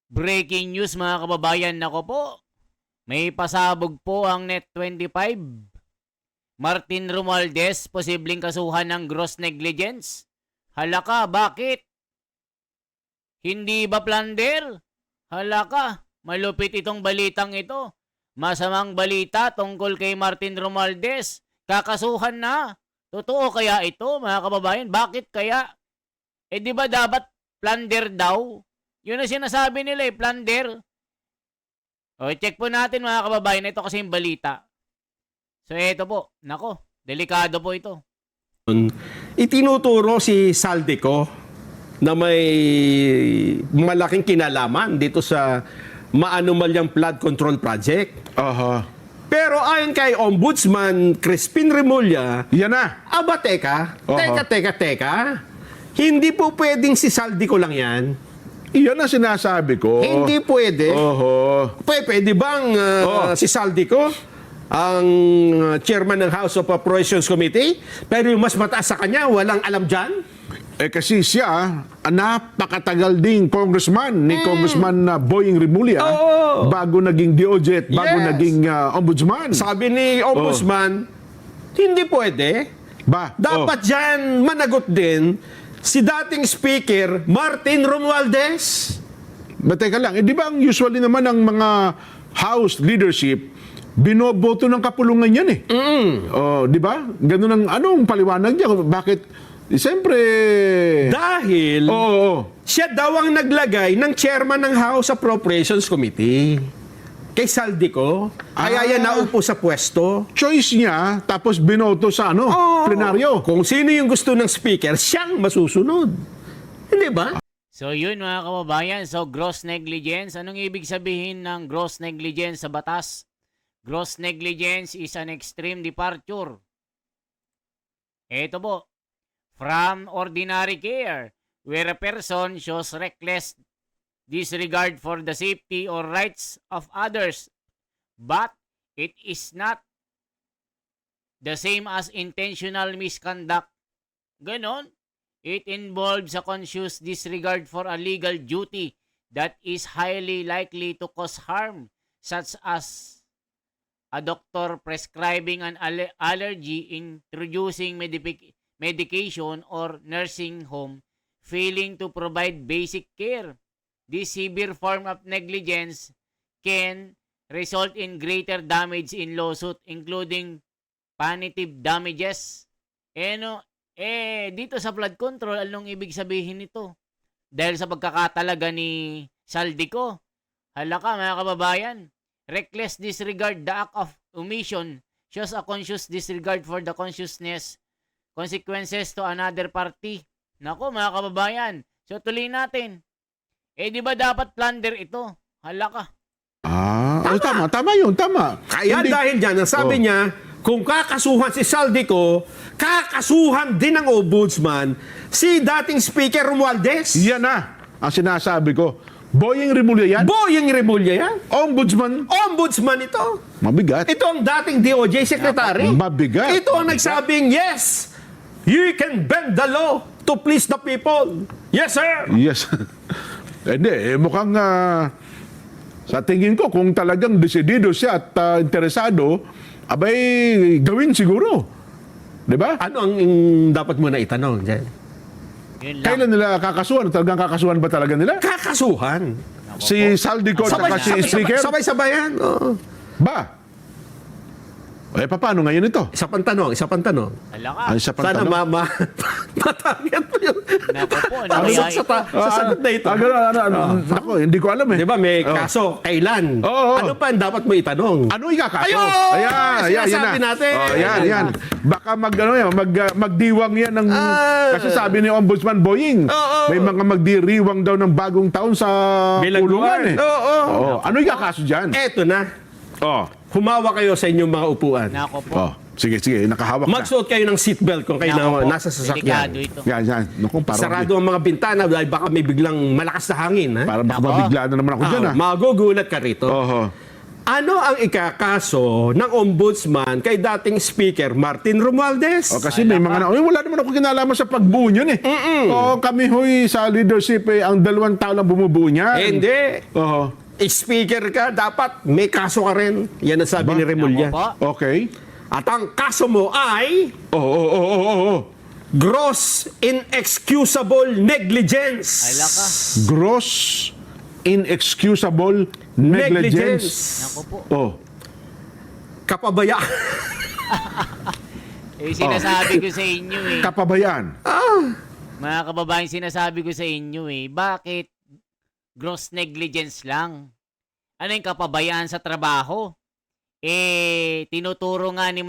Breaking news mga kababayan, nako po. May pasabog po ang Net25. Martin Romualdez, posibleng kasuhan ng gross negligence. Halaka, bakit? Hindi ba plunder? Halaka, malupit itong balitang ito. Masamang balita tungkol kay Martin Romualdez. Kakasuhan na. Totoo kaya ito mga kababayan? Bakit kaya? Eh di ba dapat plunder daw? Yun ang sinasabi nila plunder. O, check po natin mga kababayan. Ito kasi yung balita. So, ito po. Nako, delikado po ito. Itinuturo si Saldico na may malaking kinalaman dito sa maanumalyang flood control project. Pero ayon kay Ombudsman Crispin Remulla, Yan na. aba teka, Oho. teka. Hindi po pwedeng si Saldico lang yan. Iyan ang sinasabi ko. Hindi pwede. Oho. Pwede bang si Saldico ang chairman ng House of Appropriations Committee, pero yung mas mataas sa kanya, walang alam dyan? Eh kasi siya, napakatagal ding congressman ni Congressman Boying Rimulya Oo. bago naging DOJ at bago Yes. naging ombudsman. Sabi ni Ombudsman, hindi pwede. Dapat dyan managot din si dating Speaker Martin Romualdez. Teka lang, di ba ang usually naman ng mga House leadership, binoboto ng kapulungan yan eh. Di ba? Ganun ang anong paliwanag niya? Bakit? Siyempre... Dahil Oo. siya daw ang naglagay ng chairman ng House Appropriations Committee. Kay Saldico. Kaya yan naupo sa pwesto. Choice niya, tapos binoto sa plenaryo. Kung sino yung gusto ng speaker, siyang masusunod. Hindi ba? So, yun mga kababayan. So, gross negligence. Anong ibig sabihin ng gross negligence sa batas? Gross negligence is an extreme departure. Ito po. From ordinary care, where a person shows reckless disregard for the safety or rights of others, but it is not the same as intentional misconduct. Ganon. It involves a conscious disregard for a legal duty that is highly likely to cause harm, such as a doctor prescribing an allergy, introducing medication, or nursing home failing to provide basic care. This severe form of negligence can result in greater damage in lawsuit, including punitive damages. Dito sa flood control, anong ibig sabihin nito? Dahil sa pagkakatalaga ni Saldico, halaka mga kababayan, reckless disregard, the act of omission, shows a conscious disregard for the consequences to another party. Nako mga kababayan, so tuloy natin. Di ba dapat plunder ito? Halaka. Tama yun, tama. Kaya dahil dyan, ang sabi niya, kung kakasuhan si Saldico, kakasuhan din ng Ombudsman si dating Speaker Romualdez. Yan na ang sinasabi ko. Boying Rimulya yan? Boying Remulla yan. Ombudsman? Ombudsman ito. Mabigat. Ito ang dating DOJ Secretary. Mabigat. Ito ang nagsabing, yes, you can bend the law to please the people. Yes, sir. Yes. Hindi, mukhang sa tingin ko, kung talagang desidido siya at interesado, abay, gawin siguro. Di ba? Ano ang dapat mo na itanong dyan? Yun lang. Kailan nila kakasuhan? Talagang kakasuhan ba talaga nila? Kakasuhan. Si Saldico at saka si Speaker? Sabay-sabay yan. Oo. Ba? Paano ngayon ito? Isa pang tanong. Halaka. Ay, sa Sana pantanong. matarget mo yun. Nako po, ano kaya ito? Sa sagot na ito. Ako, hindi ko alam eh. Di ba may kaso, kailan? Oo. Ano pa ang dapat mo itanong? Ano ikakaso? Ayun! Sinasabi na. natin. Yan. Baka magdiwang yan ng... Kasi sabi ni Ombudsman Boying, Oo. may mga magdiriwang daw ng bagong taon sa Bilangguan. kulungan eh. Oo. Ano ikakaso dyan? Eto na. Humawa kayo sa inyong mga upuan. Nako po. Sige, nakahawak na. Magsuot kayo ng seatbelt kung kayo Nako po, nasa delikado sasakyan. ito. Yan. Naku, parang... Sarado ang mga bintana dahil baka may biglang malakas na hangin. Ha? Para baka Nako. mabigla na naman ako dyan Magugulat ka rito. Oho. Ano ang ikakaso ng ombudsman kay dating Speaker Martin Romualdez? O kasi may mga wala naman ako kinalaman sa pagbuo niyan eh. O kami hoy sa leadership ang 2 tao lang bumubuo niyan. Hindi. Oo. Speaker ka, dapat may kaso ka rin. Yan ang sabi ni Remulla. Ako po. Okay. At ang kaso mo ay Oo. gross inexcusable negligence. Ay, laka. Gross inexcusable negligence. Nako po. Oh. Kapabayaan. Sinasabi ko sa inyo eh. Kapabayaan. Mga kababayan, sinasabi ko sa inyo eh. Bakit gross negligence lang? Ano yung kapabayaan sa trabaho? Tinuturo nga ni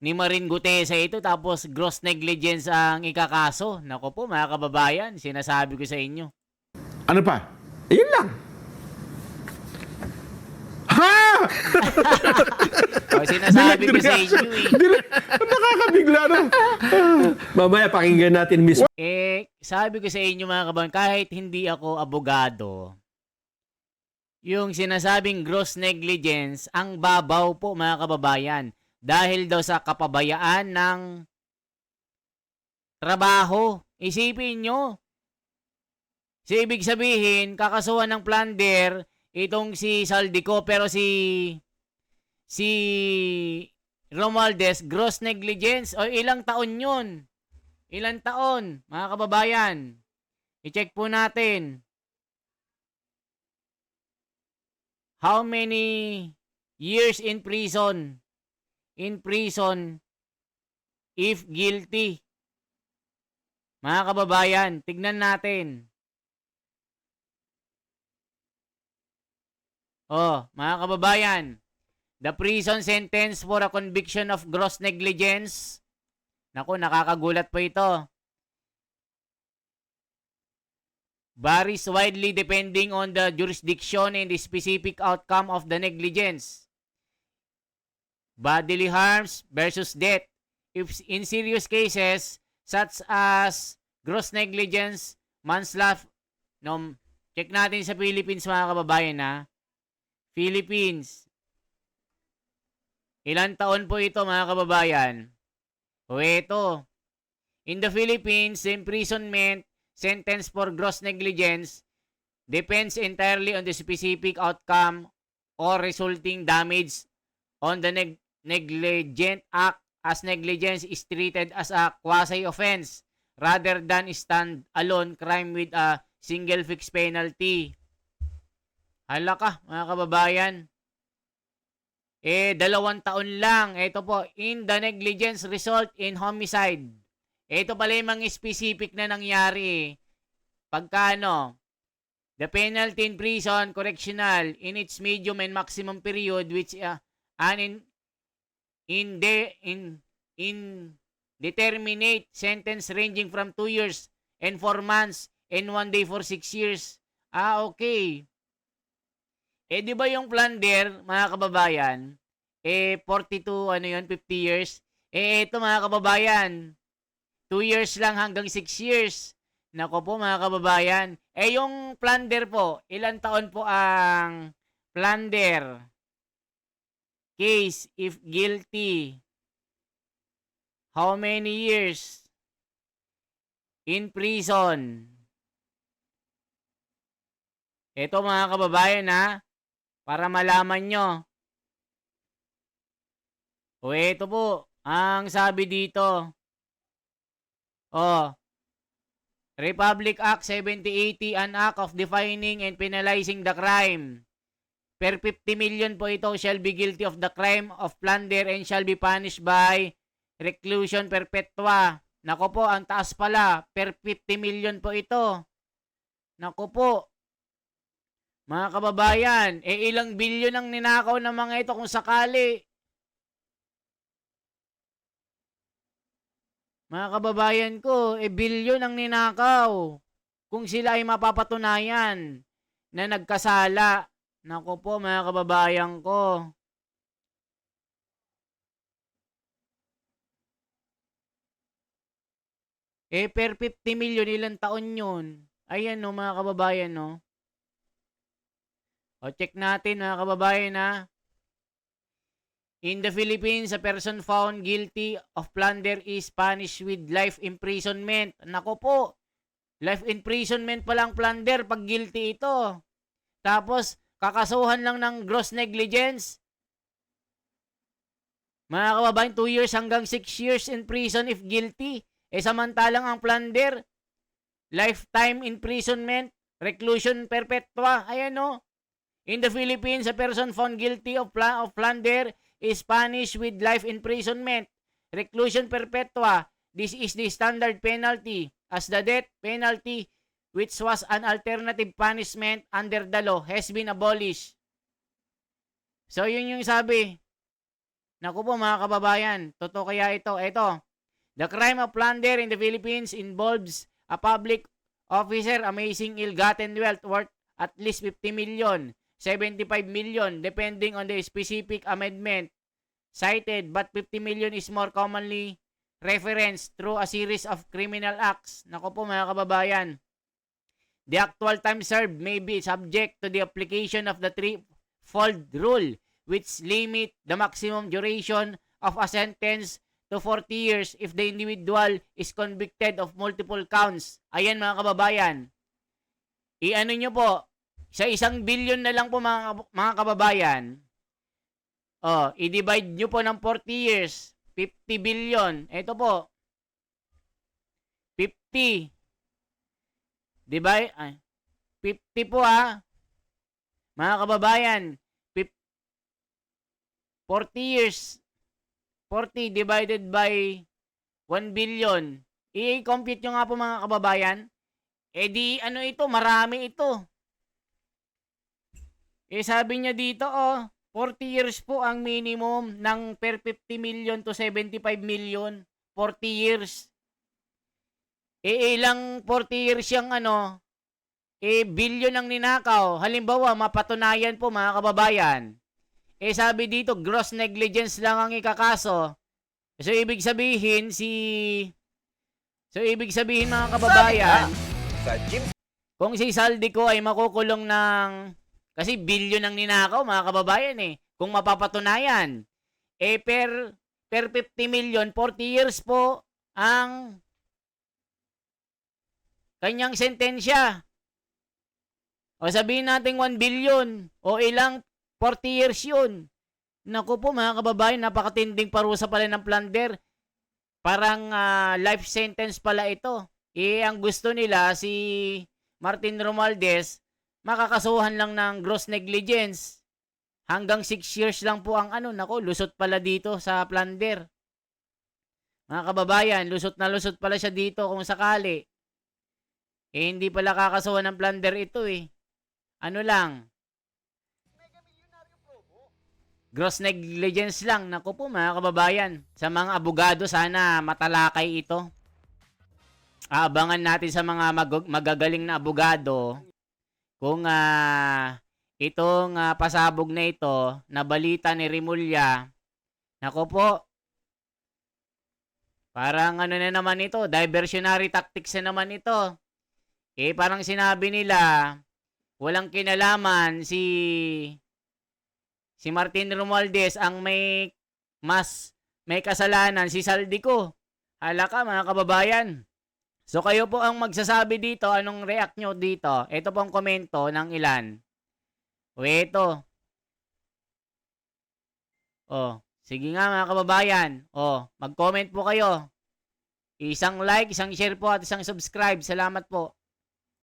ni Marin Gutesa ito, tapos gross negligence ang ikakaso. Nako po mga kababayan, sinasabi ko sa inyo. Ano pa? Yun lang. Ha! Sinasabi ko sa inyo eh. Nakakabigla na. Mamaya pakinggan natin mismo. Sabi ko sa inyo mga kababayan, kahit hindi ako abogado, yung sinasabing gross negligence, ang babaw po mga kababayan. Dahil daw sa kapabayaan ng trabaho. Isipin nyo. So, ibig sabihin, kakasuhan ng plunder itong si Saldico, pero si Romualdez, gross negligence. O ilang taon yun? Ilang taon, mga kababayan? I-check po natin. How many years in prison? If guilty. Mga kababayan, tignan natin. Mga kababayan, the prison sentence for a conviction of gross negligence. Naku, nakakagulat po ito. Varies widely depending on the jurisdiction and the specific outcome of the negligence. Bodily harms versus death. If in serious cases such as gross negligence, manslaughter, check natin sa Philippines mga kababayan ha. Philippines. Ilan taon po ito mga kababayan? Ito. In the Philippines, the imprisonment sentence for gross negligence depends entirely on the specific outcome or resulting damage on the negligent act, as negligence is treated as a quasi-offense rather than stand-alone crime with a single fixed penalty. Hala ka, mga kababayan. 2 taon lang. Ito po, in the negligence result in homicide. Ito pala yung mga specific na nangyari. Pagkano? The penalty in prison, correctional, in its medium and maximum period, which indeterminate sentence ranging from 2 years and 4 months and 1 day for 6 years. Okay. Di ba yung plunder, mga kababayan, 42, 50 years? Ito mga kababayan, 2 years lang hanggang 6 years. Nako po mga kababayan. Yung plunder po, ilang taon po ang plunder case if guilty? How many years in prison? Ito mga kababayan ha, para malaman nyo. Ito po, ang sabi dito. Republic Act 7080, an act of defining and penalizing the crime. Per 50 million po ito shall be guilty of the crime of plunder and shall be punished by reclusion perpetua. Nako po, ang taas pala. Per 50 million po ito. Nako po. Mga kababayan, ilang bilyon ang ninakaw ng mga ito kung sakali. Mga kababayan ko, bilyon ang ninakaw kung sila ay mapapatunayan na nagkasala. Nako po mga kababayan ko. Per 50 million, ilang taon yun? Ayan no mga kababayan no. O check natin mga kababayan ha. In the Philippines, a person found guilty of plunder is punished with life imprisonment. Nako po, life imprisonment pa lang plunder pag guilty ito. Tapos, kakasuhan lang ng gross negligence. Mga kababayan, 2 years hanggang 6 years in prison if guilty. Samantalang ang plunder, lifetime imprisonment, reclusion perpetua. Ayan o. In the Philippines, a person found guilty of plunder is punished with life imprisonment, reclusion perpetua. This is the standard penalty, as the death penalty, which was an alternative punishment under the law, has been abolished. So, yun yung sabi. Naku po mga kababayan, totoo kaya ito? Ito, the crime of plunder in the Philippines involves a public officer amassing ill-gotten wealth worth at least 50 million, 75 million, depending on the specific amendment cited, but 50 million is more commonly referenced through a series of criminal acts. Naku po mga kababayan, the actual time served may be subject to the application of the threefold rule, which limit the maximum duration of a sentence to 40 years if the individual is convicted of multiple counts. Ayan mga kababayan. I-ano nyo po, sa 1 billion na lang po mga kababayan, i-divide nyo po ng 40 years, 50 billion. Ito po, 50. Divide, 50 po mga kababayan. 40 years, 40 divided by 1 billion. I-compute nyo nga po mga kababayan. Di ano ito, marami ito. Sabi niya dito, 40 years po ang minimum ng per 50 million to 75 million. 40 years. Ilang 40 years yung billion ang ninakaw. Halimbawa, mapatunayan po mga kababayan. Sabi dito, gross negligence lang ang ikakaso. So, ibig sabihin, mga kababayan, kung si Saldico ay makukulong ng, kasi billion ang ninakaw, mga kababayan kung mapapatunayan. Per 50 million, 40 years po ang kanyang sentensya. O sabihin natin 1 billion, o ilang 40 years yun. Naku po mga kababayan, napakatinding parusa pala ng plunder. Parang life sentence pala ito. Ang gusto nila, si Martin Romualdez, makakasuhan lang ng gross negligence. Hanggang 6 years lang po ang naku, lusot pala dito sa plunder. Mga kababayan, lusot na lusot pala siya dito kung sakali. Hindi pala kakasuhan ng plunder ito Ano lang, gross negligence lang. Naku po mga kababayan. Sa mga abogado, sana matalakay ito. Aabangan natin sa mga magagaling na abogado kung itong pasabog na ito na balita ni Rimulya. Naku po. Parang na naman ito. Diversionary tactics na naman ito. Parang sinabi nila, walang kinalaman si Martin Romualdez ang may kasalanan, si Saldico. Hala ka mga kababayan. So kayo po ang magsasabi dito, anong react nyo dito? Ito pong komento ng ilan. Ito. Sige nga mga kababayan. Mag-comment po kayo. Isang like, isang share po at isang subscribe. Salamat po.